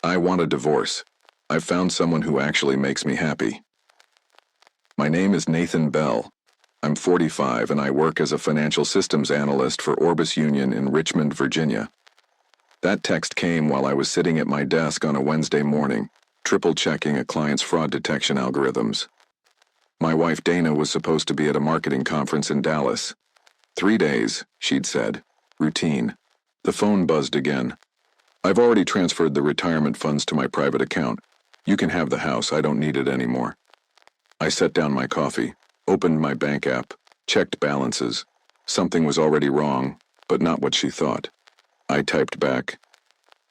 I want a divorce. I've found someone who actually makes me happy. My name is Nathan Bell. I'm 45 and I work as a financial systems analyst for Orbis Union in Richmond, Virginia. That text came while I was sitting at my desk on a Wednesday morning, triple-checking a client's fraud detection algorithms. My wife Dana was supposed to be at a marketing conference in Dallas. 3 days, she'd said. Routine. The phone buzzed again. I've already transferred the retirement funds to my private account. You can have the house, I don't need it anymore. I set down my coffee, opened my bank app, checked balances. Something was already wrong, but not what she thought. I typed back,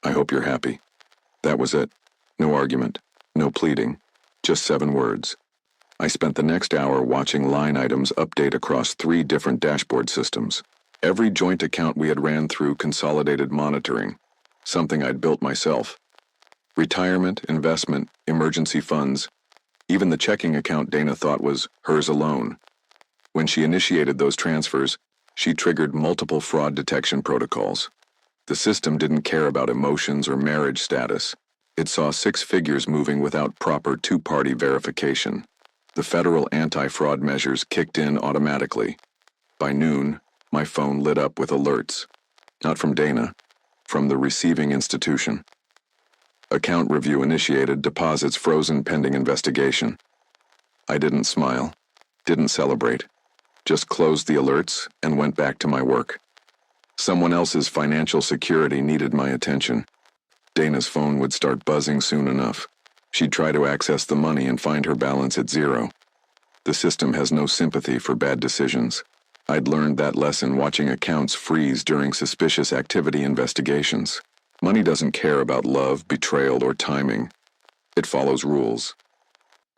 I hope you're happy. That was it. No argument, no pleading, just 7 words. I spent the next hour watching line items update across 3 different dashboard systems. Every joint account we had ran through consolidated monitoring, something I'd built myself. Retirement, investment, emergency funds, even the checking account Dana thought was hers alone. When she initiated those transfers, she triggered multiple fraud detection protocols. The system didn't care about emotions or marriage status. It saw 6 figures moving without proper 2-party verification. The federal anti-fraud measures kicked in automatically. By noon, my phone lit up with alerts. Not from Dana, from the receiving institution. Account review initiated, deposits frozen pending investigation. I didn't smile, didn't celebrate, just closed the alerts and went back to my work. Someone else's financial security needed my attention. Dana's phone would start buzzing soon enough. She'd try to access the money and find her balance at 0. The system has no sympathy for bad decisions. I'd learned that lesson watching accounts freeze during suspicious activity investigations. Money doesn't care about love, betrayal, or timing. It follows rules.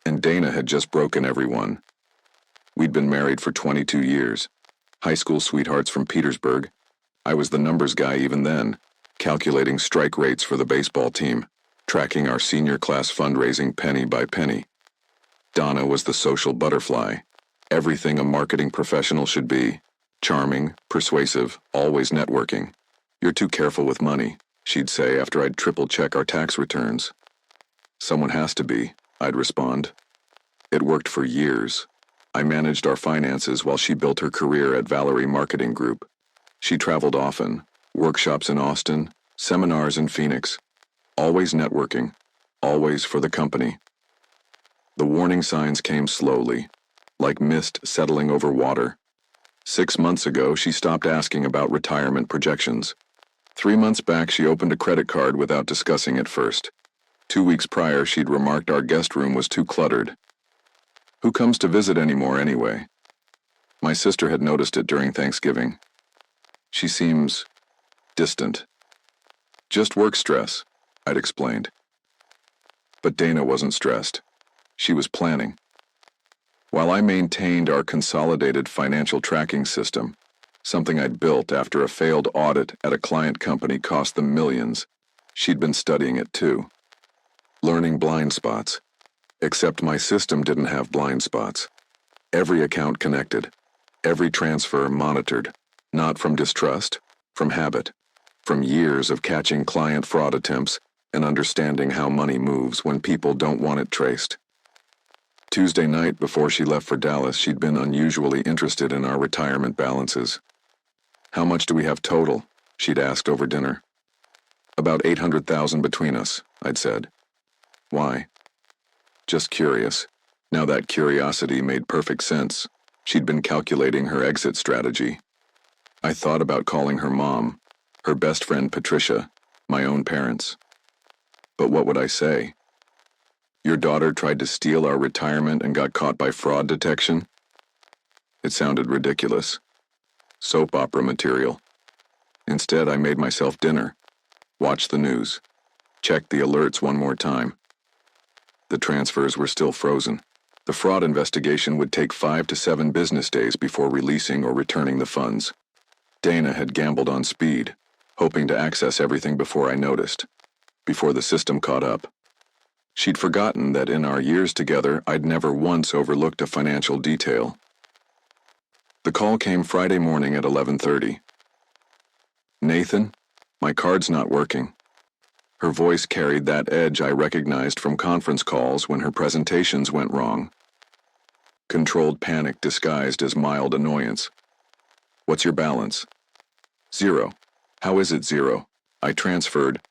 And Dana had just broken every one. We'd been married for 22 years. High school sweethearts from Petersburg. I was the numbers guy even then, calculating strike rates for the baseball team, tracking our senior class fundraising penny by penny. Donna was the social butterfly. Everything a marketing professional should be. Charming, persuasive, always networking. You're too careful with money, she'd say after I'd triple-check our tax returns. Someone has to be, I'd respond. It worked for years. I managed our finances while she built her career at Valerie Marketing Group. She traveled often, workshops in Austin, seminars in Phoenix. Always networking, always for the company. The warning signs came slowly, like mist settling over water. 6 months ago, she stopped asking about retirement projections. 3 months back, she opened a credit card without discussing it first. 2 weeks prior, she'd remarked our guest room was too cluttered. Who comes to visit anymore anyway? My sister had noticed it during Thanksgiving. She seems distant. Just work stress, I'd explained. But Dana wasn't stressed. She was planning. While I maintained our consolidated financial tracking system, something I'd built after a failed audit at a client company cost them millions, she'd been studying it too. Learning blind spots. Except my system didn't have blind spots. Every account connected. Every transfer monitored. Not from distrust, from habit. From years of catching client fraud attempts and understanding how money moves when people don't want it traced. Tuesday night before she left for Dallas, she'd been unusually interested in our retirement balances. How much do we have total? She'd asked over dinner. About $800,000 between us, I'd said. Why? Just curious. Now that curiosity made perfect sense. She'd been calculating her exit strategy. I thought about calling her mom, her best friend Patricia, my own parents. But what would I say? Your daughter tried to steal our retirement and got caught by fraud detection? It sounded ridiculous. Soap opera material. Instead, I made myself dinner, watched the news, checked the alerts one more time. The transfers were still frozen. The fraud investigation would take 5 to 7 business days before releasing or returning the funds. Dana had gambled on speed, hoping to access everything before I noticed, before the system caught up. She'd forgotten that in our years together, I'd never once overlooked a financial detail. The call came Friday morning at 11:30. Nathan, my card's not working. Her voice carried that edge I recognized from conference calls when her presentations went wrong. Controlled panic disguised as mild annoyance. "What's your balance?" "Zero." "How is it zero?" I transferred.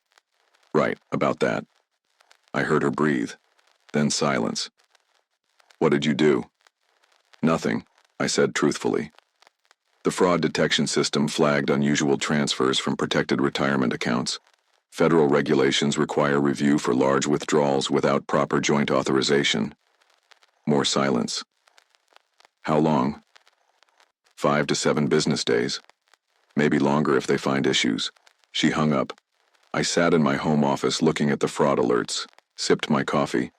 "Right, about that." I heard her breathe. Then silence. "What did you do?" "Nothing," I said truthfully. The fraud detection system flagged unusual transfers from protected retirement accounts. Federal regulations require review for large withdrawals without proper joint authorization. More silence. "How long?" 5 to 7 business days. Maybe longer if they find issues. She hung up. I sat in my home office looking at the fraud alerts, sipped my coffee.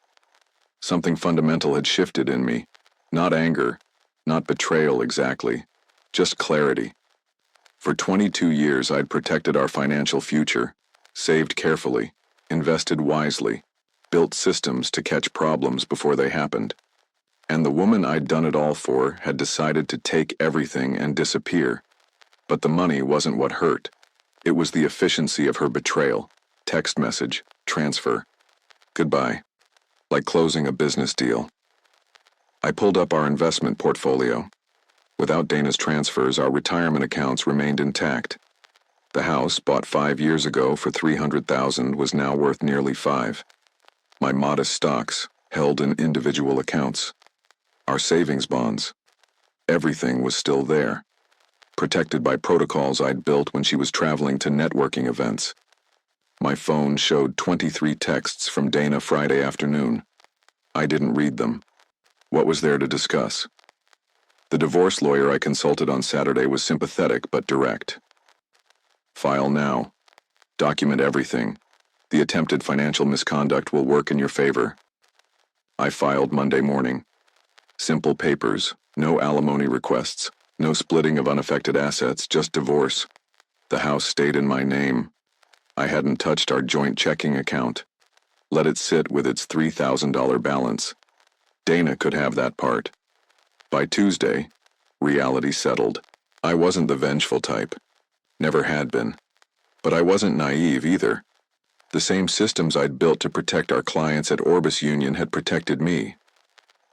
Something fundamental had shifted in me. Not anger, not betrayal exactly, just clarity. For 22 years I'd protected our financial future, saved carefully, invested wisely, built systems to catch problems before they happened. And the woman I'd done it all for had decided to take everything and disappear. But the money wasn't what hurt. It was the efficiency of her betrayal. Text message, transfer, goodbye. Like closing a business deal. I pulled up our investment portfolio. Without Dana's transfers, our retirement accounts remained intact. The house, bought 5 years ago for $300,000, was now worth nearly $5. My modest stocks, held in individual accounts. Our savings bonds. Everything was still there. Protected by protocols I'd built when she was traveling to networking events. My phone showed 23 texts from Dana Friday afternoon. I didn't read them. What was there to discuss? The divorce lawyer I consulted on Saturday was sympathetic but direct. "File now. Document everything. The attempted financial misconduct will work in your favor." I filed Monday morning. Simple papers, no alimony requests, no splitting of unaffected assets, just divorce. The house stayed in my name. I hadn't touched our joint checking account. Let it sit with its $3,000 balance. Dana could have that part. By Tuesday, reality settled. I wasn't the vengeful type. Never had been. But I wasn't naive either. The same systems I'd built to protect our clients at Orbis Union had protected me.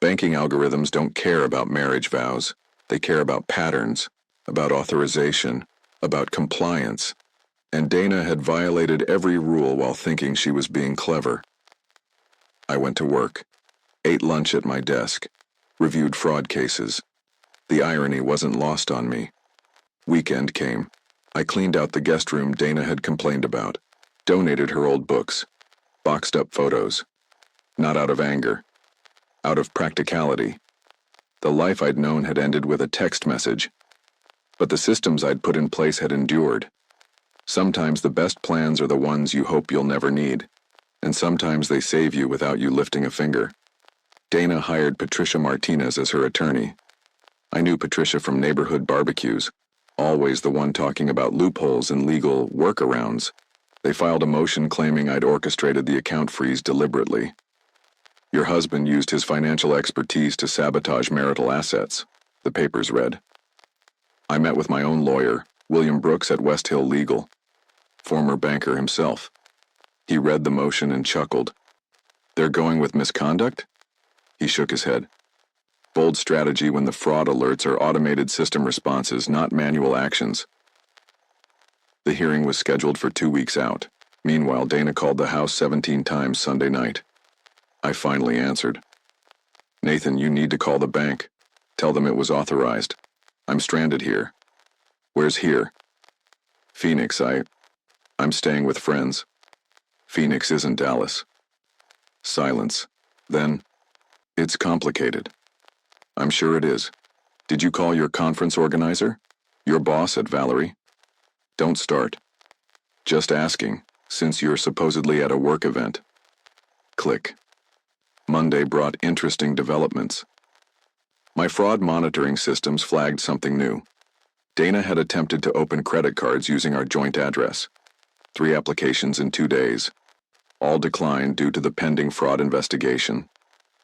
Banking algorithms don't care about marriage vows. They care about patterns, about authorization, about compliance. And Dana had violated every rule while thinking she was being clever. I went to work, ate lunch at my desk, reviewed fraud cases. The irony wasn't lost on me. Weekend came. I cleaned out the guest room Dana had complained about, donated her old books, boxed up photos. Not out of anger. Out of practicality. The life I'd known had ended with a text message. But the systems I'd put in place had endured. Sometimes the best plans are the ones you hope you'll never need, and sometimes they save you without you lifting a finger. Dana hired Patricia Martinez as her attorney. I knew Patricia from neighborhood barbecues, always the one talking about loopholes and legal workarounds. They filed a motion claiming I'd orchestrated the account freeze deliberately. "Your husband used his financial expertise to sabotage marital assets," the papers read. I met with my own lawyer, William Brooks at West Hill Legal, former banker himself. He read the motion and chuckled. "They're going with misconduct?" He shook his head. "Bold strategy when the fraud alerts are automated system responses, not manual actions." The hearing was scheduled for 2 weeks out. Meanwhile, Dana called the house 17 times Sunday night. I finally answered. "Nathan, you need to call the bank. Tell them it was authorized. I'm stranded here." "Where's here?" "Phoenix. I'm staying with friends." "Phoenix isn't Dallas." Silence. Then, "It's complicated." "I'm sure it is. Did you call your conference organizer? Your boss at Valerie?" "Don't start." "Just asking, since you're supposedly at a work event." Click. Monday brought interesting developments. My fraud monitoring systems flagged something new. Dana had attempted to open credit cards using our joint address. 3 applications in 2 days. All declined due to the pending fraud investigation.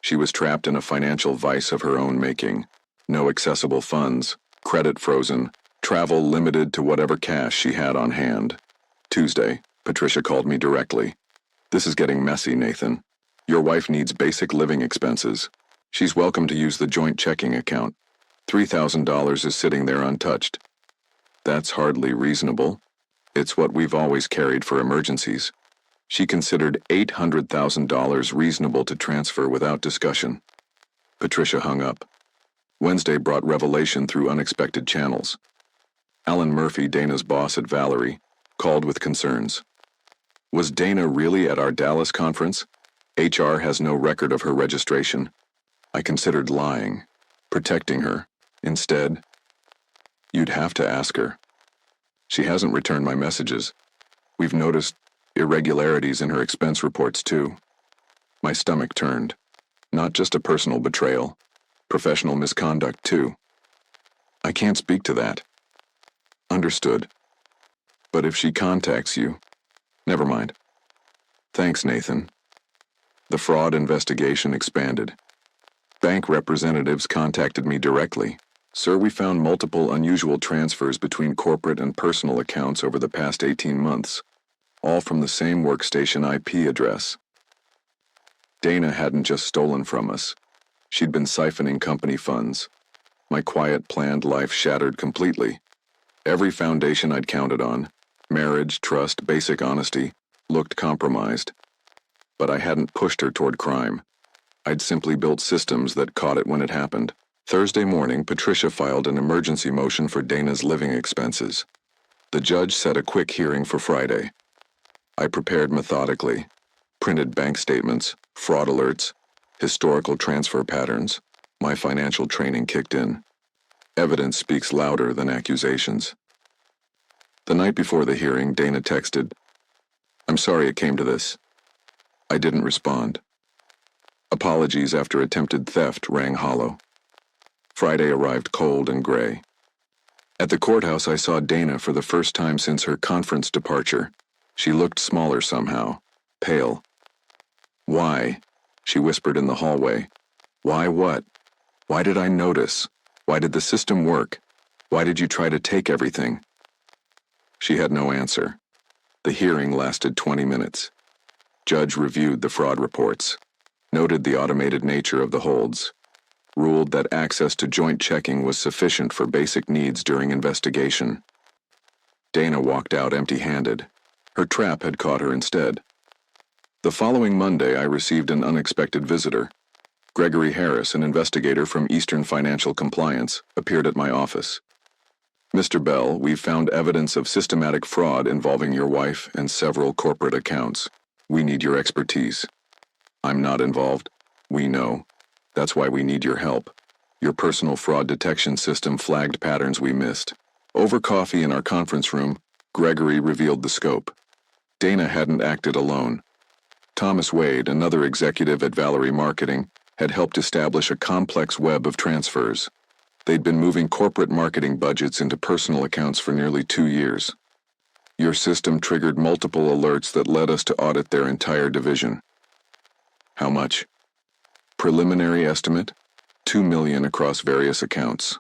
She was trapped in a financial vice of her own making. No accessible funds, credit frozen, travel limited to whatever cash she had on hand. Tuesday, Patricia called me directly. This is getting messy, Nathan. Your wife needs basic living expenses. She's welcome to use the joint checking account. $3,000 is sitting there untouched. That's hardly reasonable. It's what we've always carried for emergencies. She considered $800,000 reasonable to transfer without discussion. Patricia hung up. Wednesday brought revelation through unexpected channels. Alan Murphy, Dana's boss at Valerie, called with concerns. Was Dana really at our Dallas conference? HR has no record of her registration. I considered lying, protecting her. Instead, you'd have to ask her. She hasn't returned my messages. We've noticed irregularities in her expense reports, too. My stomach turned. Not just a personal betrayal, professional misconduct, too. I can't speak to that. Understood. But if she contacts you, never mind. Thanks, Nathan. The fraud investigation expanded. Bank representatives contacted me directly. Sir, we found multiple unusual transfers between corporate and personal accounts over the past 18 months, all from the same workstation IP address. Dana hadn't just stolen from us. She'd been siphoning company funds. My quiet, planned life shattered completely. Every foundation I'd counted on, marriage, trust, basic honesty, looked compromised. But I hadn't pushed her toward crime. I'd simply built systems that caught it when it happened. Thursday morning, Patricia filed an emergency motion for Dana's living expenses. The judge set a quick hearing for Friday. I prepared methodically, printed bank statements, fraud alerts, historical transfer patterns. My financial training kicked in. Evidence speaks louder than accusations. The night before the hearing, Dana texted, "I'm sorry it came to this." I didn't respond. Apologies after attempted theft rang hollow. Friday arrived cold and gray. At the courthouse, I saw Dana for the first time since her conference departure. She looked smaller somehow, pale. "Why?" she whispered in the hallway. "Why what? Why did I notice? Why did the system work? Why did you try to take everything?" She had no answer. The hearing lasted 20 minutes. Judge reviewed the fraud reports, noted the automated nature of the holds, ruled that access to joint checking was sufficient for basic needs during investigation. Dana walked out empty-handed. Her trap had caught her instead. The following Monday, I received an unexpected visitor. Gregory Harris, an investigator from Eastern Financial Compliance, appeared at my office. "Mr. Bell, we've found evidence of systematic fraud involving your wife and several corporate accounts. We need your expertise." "I'm not involved. We know. That's why we need your help. Your personal fraud detection system flagged patterns we missed." Over coffee in our conference room, Gregory revealed the scope. Dana hadn't acted alone. Thomas Wade, another executive at Valerie Marketing, had helped establish a complex web of transfers. They'd been moving corporate marketing budgets into personal accounts for nearly 2 years. Your system triggered multiple alerts that led us to audit their entire division. How much? Preliminary estimate, $2 million across various accounts.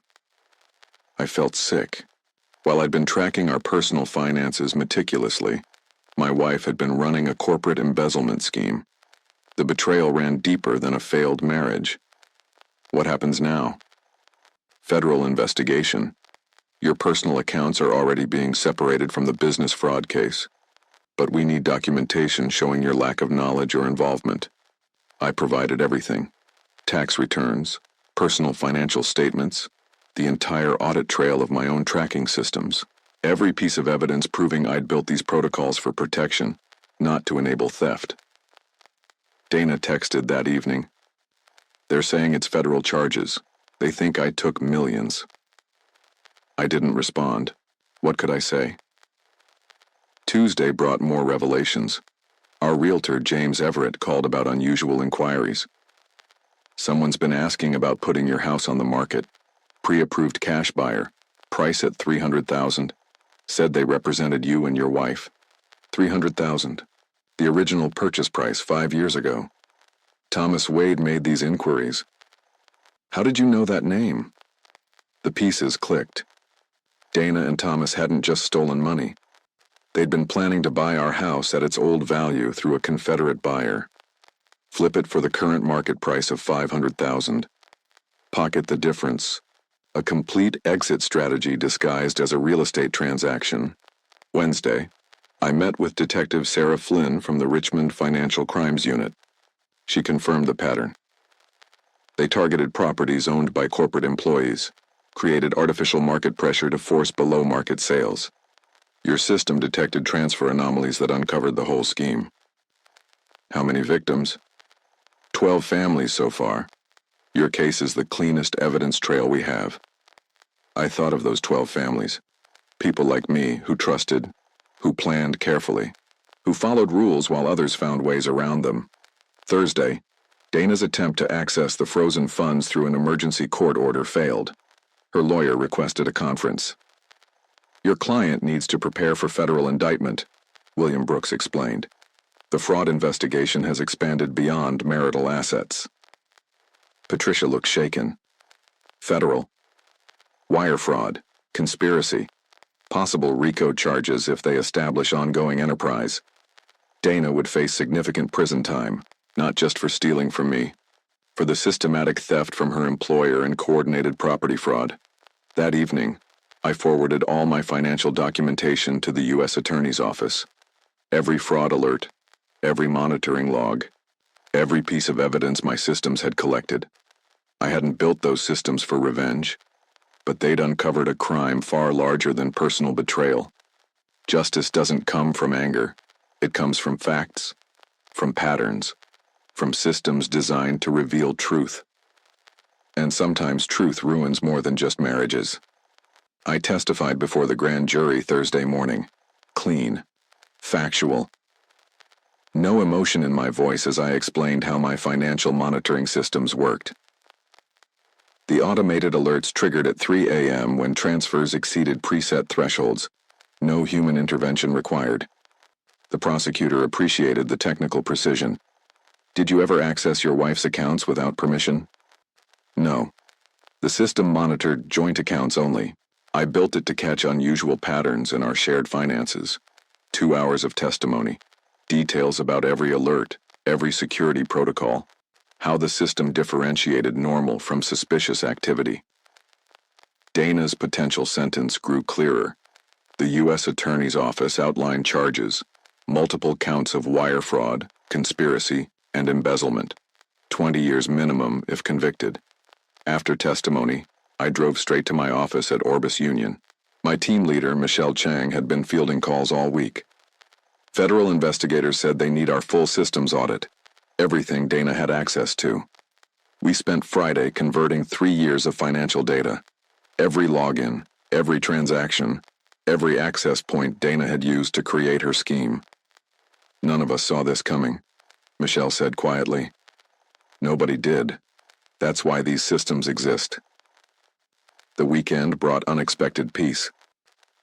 I felt sick. While I'd been tracking our personal finances meticulously, my wife had been running a corporate embezzlement scheme. The betrayal ran deeper than a failed marriage. What happens now? Federal investigation. Your personal accounts are already being separated from the business fraud case. But we need documentation showing your lack of knowledge or involvement. I provided everything. Tax returns, personal financial statements, the entire audit trail of my own tracking systems. Every piece of evidence proving I'd built these protocols for protection, not to enable theft. Dana texted that evening. "They're saying it's federal charges. They think I took millions." I didn't respond. What could I say? Tuesday brought more revelations. Our realtor, James Everett, called about unusual inquiries. "Someone's been asking about putting your house on the market. Pre-approved cash buyer. Price at $300,000. Said they represented you and your wife. $300,000. The original purchase price 5 years ago. Thomas Wade made these inquiries." "How did you know that name?" The pieces clicked. Dana and Thomas hadn't just stolen money. They'd been planning to buy our house at its old value through a Confederate buyer, flip it for the current market price of $500,000, pocket the difference, a complete exit strategy disguised as a real estate transaction. Wednesday, I met with Detective Sarah Flynn from the Richmond Financial Crimes Unit. She confirmed the pattern. They targeted properties owned by corporate employees, created artificial market pressure to force below-market sales. Your system detected transfer anomalies that uncovered the whole scheme. How many victims? 12 families so far. Your case is the cleanest evidence trail we have. I thought of those 12 families. People like me who trusted, who planned carefully, who followed rules while others found ways around them. Thursday, Dana's attempt to access the frozen funds through an emergency court order failed. Her lawyer requested a conference. Your client needs to prepare for federal indictment, William Brooks explained. The fraud investigation has expanded beyond marital assets. Patricia looked shaken. Federal. Wire fraud, conspiracy, possible RICO charges if they establish ongoing enterprise. Dana would face significant prison time, not just for stealing from me, for the systematic theft from her employer and coordinated property fraud. That evening, I forwarded all my financial documentation to the U.S. Attorney's Office. Every fraud alert, every monitoring log, every piece of evidence my systems had collected. I hadn't built those systems for revenge, but they'd uncovered a crime far larger than personal betrayal. Justice doesn't come from anger. It comes from facts, from patterns, from systems designed to reveal truth. And sometimes truth ruins more than just marriages. I testified before the grand jury Thursday morning. Clean. Factual. No emotion in my voice as I explained how my financial monitoring systems worked. The automated alerts triggered at 3 a.m. when transfers exceeded preset thresholds. No human intervention required. The prosecutor appreciated the technical precision. Did you ever access your wife's accounts without permission? No. The system monitored joint accounts only. I built it to catch unusual patterns in our shared finances. 2 hours of testimony. Details about every alert, every security protocol. How the system differentiated normal from suspicious activity. Dana's potential sentence grew clearer. The U.S. Attorney's Office outlined charges, multiple counts of wire fraud, conspiracy, and embezzlement. 20 years minimum if convicted. After testimony, I drove straight to my office at Orbis Union. My team leader, Michelle Chang, had been fielding calls all week. Federal investigators said they need our full systems audit. Everything Dana had access to. We spent Friday converting 3 years of financial data. Every login, every transaction, every access point Dana had used to create her scheme. None of us saw this coming, Michelle said quietly. Nobody did. That's why these systems exist. The weekend brought unexpected peace.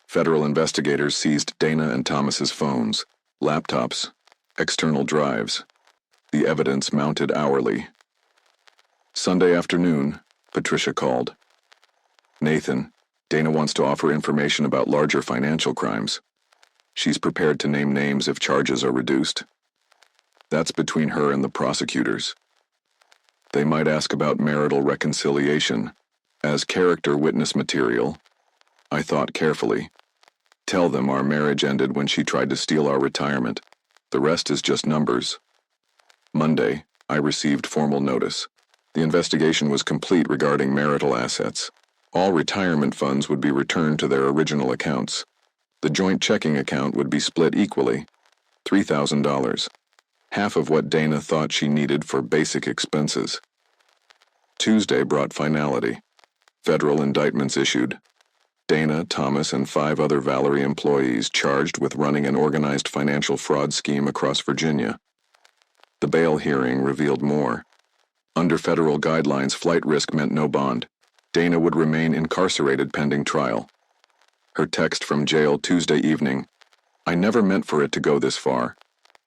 Federal investigators seized Dana and Thomas's phones, laptops, external drives. The evidence mounted hourly. Sunday afternoon, Patricia called. Nathan, Dana wants to offer information about larger financial crimes. She's prepared to name names if charges are reduced. That's between her and the prosecutors. They might ask about marital reconciliation. As character witness material, I thought carefully. Tell them our marriage ended when she tried to steal our retirement. The rest is just numbers. Monday, I received formal notice. The investigation was complete regarding marital assets. All retirement funds would be returned to their original accounts. The joint checking account would be split equally, $3,000, half of what Dana thought she needed for basic expenses. Tuesday brought finality. Federal indictments issued. Dana, Thomas, and 5 other Valerie employees charged with running an organized financial fraud scheme across Virginia. The bail hearing revealed more. Under federal guidelines, flight risk meant no bond. Dana would remain incarcerated pending trial. Her text from jail Tuesday evening, I never meant for it to go this far.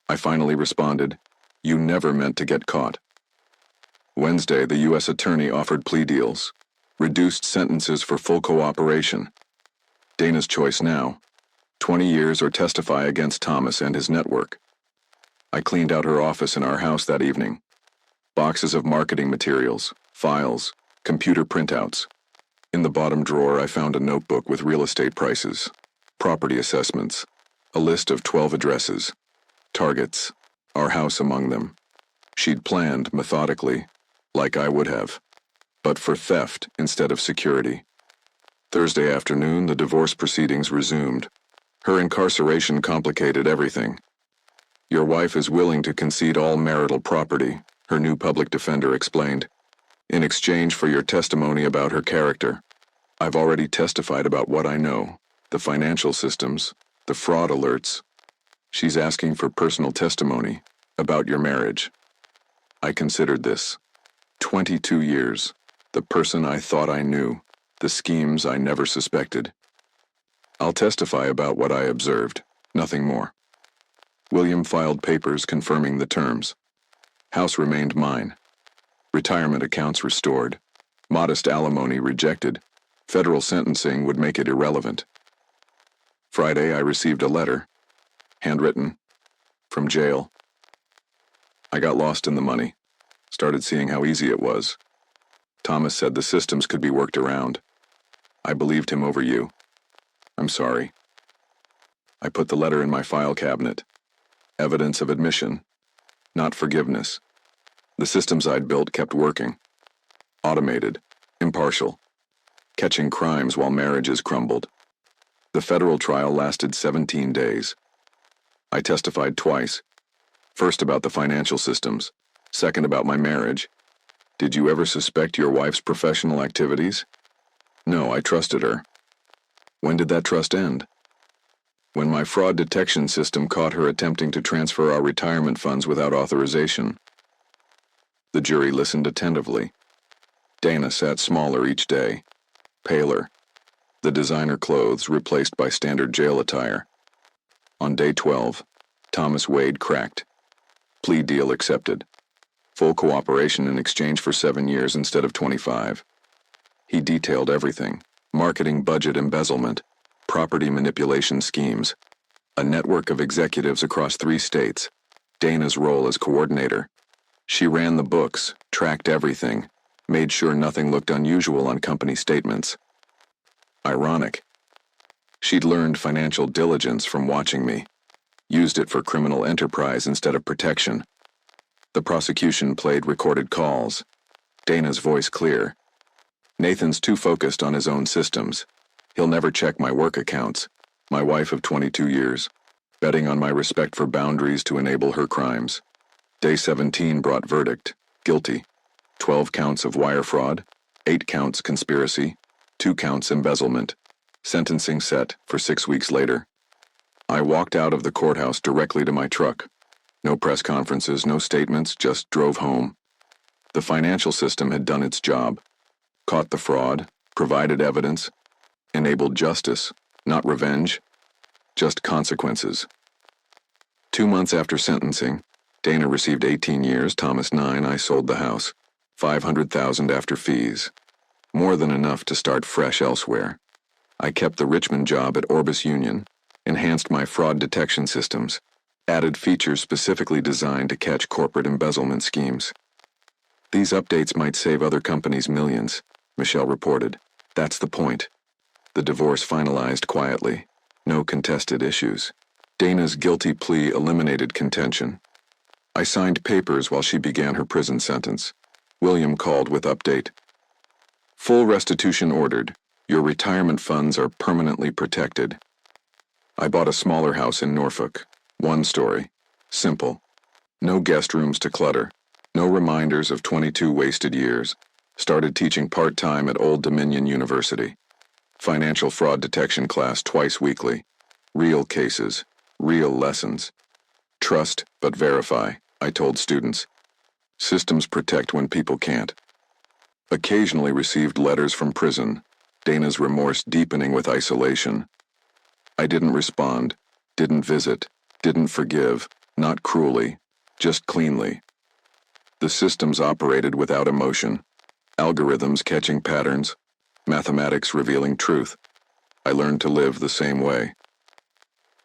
I finally responded, you never meant to get caught. Wednesday, the U.S. Attorney offered plea deals, reduced sentences for full cooperation. Dana's choice now, 20 years or testify against Thomas and his network. I cleaned out her office in our house that evening. Boxes of marketing materials, files, computer printouts. In the bottom drawer, I found a notebook with real estate prices, property assessments, a list of 12 addresses, targets, our house among them. She'd planned methodically, like I would have, but for theft instead of security. Thursday afternoon, the divorce proceedings resumed. Her incarceration complicated everything. Your wife is willing to concede all marital property, her new public defender explained, in exchange for your testimony about her character. I've already testified about what I know, the financial systems, the fraud alerts. She's asking for personal testimony about your marriage. I considered this. 22 years, the person I thought I knew, the schemes I never suspected. I'll testify about what I observed, nothing more. William filed papers confirming the terms. House remained mine. Retirement accounts restored. Modest alimony rejected. Federal sentencing would make it irrelevant. Friday, I received a letter, handwritten, from jail. I got lost in the money, started seeing how easy it was. Thomas said the systems could be worked around. I believed him over you. I'm sorry. I put the letter in my file cabinet. Evidence of admission, not forgiveness. The systems I'd built kept working. Automated, impartial, catching crimes while marriages crumbled. The federal trial lasted 17 days. I testified twice. First about the financial systems, second about my marriage. Did you ever suspect your wife's professional activities? No, I trusted her. When did that trust end? When my fraud detection system caught her attempting to transfer our retirement funds without authorization. The jury listened attentively. Dana sat smaller each day, paler, the designer clothes replaced by standard jail attire. On day 12, Thomas Wade cracked. Plea deal accepted. Full cooperation in exchange for 7 years instead of 25. He detailed everything: marketing budget embezzlement, property manipulation schemes, a network of executives across 3 states, Dana's role as coordinator. She ran the books, tracked everything, made sure nothing looked unusual on company statements. Ironic. She'd learned financial diligence from watching me, used it for criminal enterprise instead of protection. The prosecution played recorded calls, Dana's voice clear. Nathan's too focused on his own systems. He'll never check my work accounts. My wife of 22 years, betting on my respect for boundaries to enable her crimes. Day 17 brought verdict, guilty. 12 counts of wire fraud, 8 counts conspiracy, 2 counts embezzlement. Sentencing set for 6 weeks later. I walked out of the courthouse directly to my truck. No press conferences, no statements, just drove home. The financial system had done its job. Caught the fraud, provided evidence, enabled justice, not revenge, just consequences. 2 months after sentencing, Dana received 18 years, Thomas 9, I sold the house. $500,000 after fees. More than enough to start fresh elsewhere. I kept the Richmond job at Orbis Union, enhanced my fraud detection systems, added features specifically designed to catch corporate embezzlement schemes. These updates might save other companies millions, Michelle reported. That's the point. The divorce finalized quietly. No contested issues. Dana's guilty plea eliminated contention. I signed papers while she began her prison sentence. William called with update. Full restitution ordered. Your retirement funds are permanently protected. I bought a smaller house in Norfolk. 1 story. Simple. No guest rooms to clutter. No reminders of 22 wasted years. Started teaching part-time at Old Dominion University. Financial fraud detection class twice weekly. Real cases. Real lessons. Trust, but verify, I told students. Systems protect when people can't. Occasionally received letters from prison, Dana's remorse deepening with isolation. I didn't respond, didn't visit, didn't forgive, not cruelly, just cleanly. The systems operated without emotion, algorithms catching patterns, mathematics revealing truth. I learned to live the same way.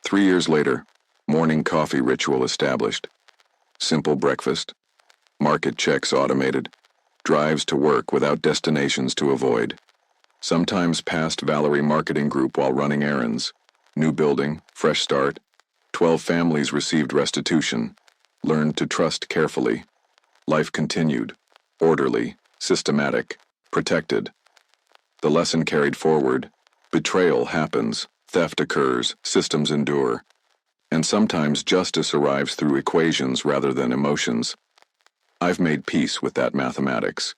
3 years later, morning coffee ritual established. Simple breakfast, market checks automated, drives to work without destinations to avoid. Sometimes past Valerie Marketing Group while running errands. New building, fresh start. 12 families received restitution. Learned to trust carefully. Life continued. Orderly, systematic, protected. The lesson carried forward. Betrayal happens, theft occurs, systems endure. And sometimes justice arrives through equations rather than emotions. I've made peace with that mathematics.